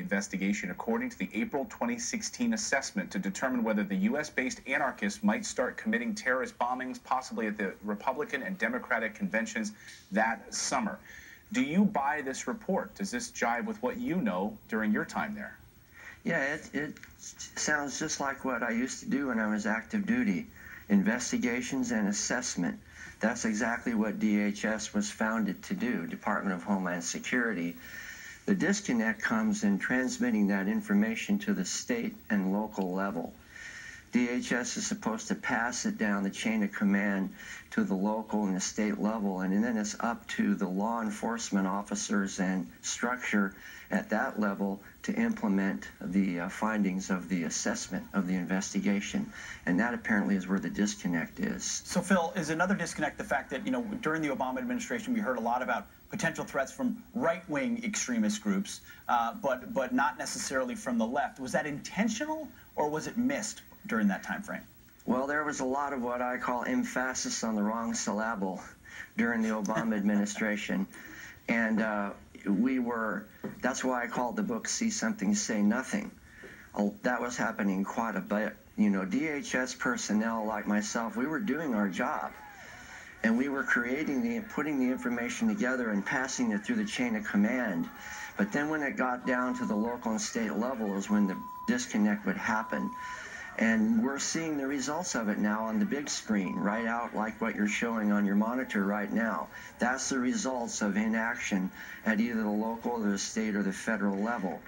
investigation according to the April 2016 assessment to determine whether the U.S.-based anarchists might start committing terrorist bombings, possibly at the Republican and Democratic conventions that summer. Do you buy this report? Does this jive with what you know during your time there? Yeah, it sounds just like what I used to do when I was active duty. Investigations and assessment. That's exactly what DHS was founded to do, Department of Homeland Security. The disconnect comes in transmitting that information to the state and local level. DHS is supposed to pass it down the chain of command to the local and the state level, and then it's up to the law enforcement officers and structure at that level to implement the findings of the assessment of the investigation. And that apparently is where the disconnect is. So, Phil, is another disconnect the fact that, during the Obama administration, we heard a lot about potential threats from right-wing extremist groups, but not necessarily from the left. Was that intentional, or was it missed during that time frame? Well, there was a lot of what I call emphasis on the wrong syllable during the Obama administration. And that's why I called the book See Something, Say Nothing. That was happening quite a bit. DHS personnel like myself, we were doing our job. And we were putting the information together and passing it through the chain of command. But then when it got down to the local and state level is when the disconnect would happen. And we're seeing the results of it now on the big screen, right out like what you're showing on your monitor right now. That's the results of inaction at either the local or the state or the federal level.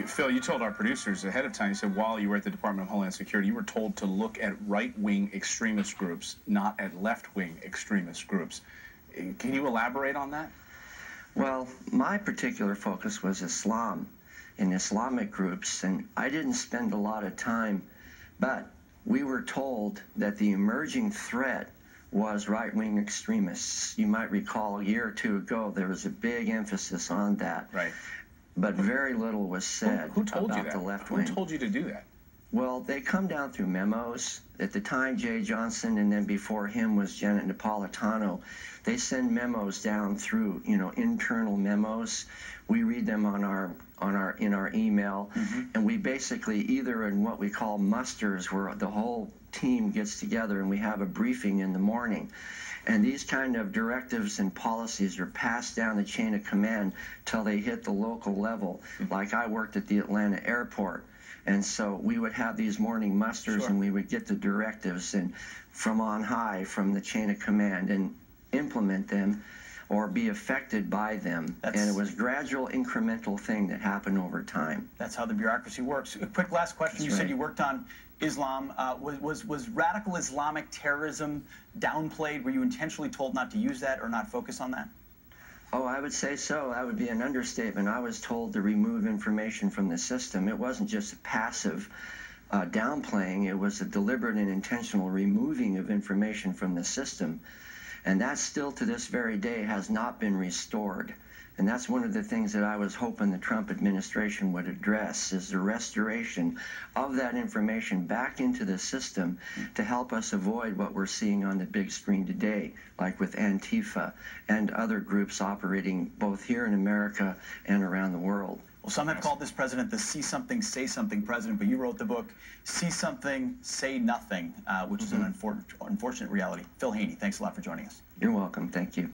Phil, you told our producers ahead of time, you said while you were at the Department of Homeland Security, you were told to look at right-wing extremist groups, not at left-wing extremist groups. Can you elaborate on that? Well, my particular focus was Islam and Islamic groups, and I didn't spend a lot of time, but we were told that the emerging threat was right-wing extremists. You might recall a year or two ago there was a big emphasis on that. Right. But very little was said Who told about you that? the left wing. Who told you to do that? Well, they come down through memos. At the time, Jeh Johnson, and then before him was Janet Napolitano. They send memos down through, internal memos. We read them in our email, and we basically either in what we call musters, where the whole team gets together and we have a briefing in the morning. And these kind of directives and policies are passed down the chain of command till they hit the local level. Like I worked at the Atlanta airport. And so we would have these morning musters, and we would get the directives and from on high, from the chain of command, and implement them or be affected by them. And it was a gradual, incremental thing that happened over time. That's how the bureaucracy works. A quick last question. You said you worked on Islam. Was radical Islamic terrorism downplayed? Were you intentionally told not to use that or not focus on that? Oh, I would say so. That would be an understatement. I was told to remove information from the system. It wasn't just a passive downplaying. It was a deliberate and intentional removing of information from the system. And that still to this very day has not been restored. And that's one of the things that I was hoping the Trump administration would address, is the restoration of that information back into the system to help us avoid what we're seeing on the big screen today, like with Antifa and other groups operating both here in America and around the world. Well, some have called this president the See Something, Say Something president, but you wrote the book, See Something, Say Nothing, which is an unfortunate reality. Phil Haney, thanks a lot for joining us. You're welcome. Thank you.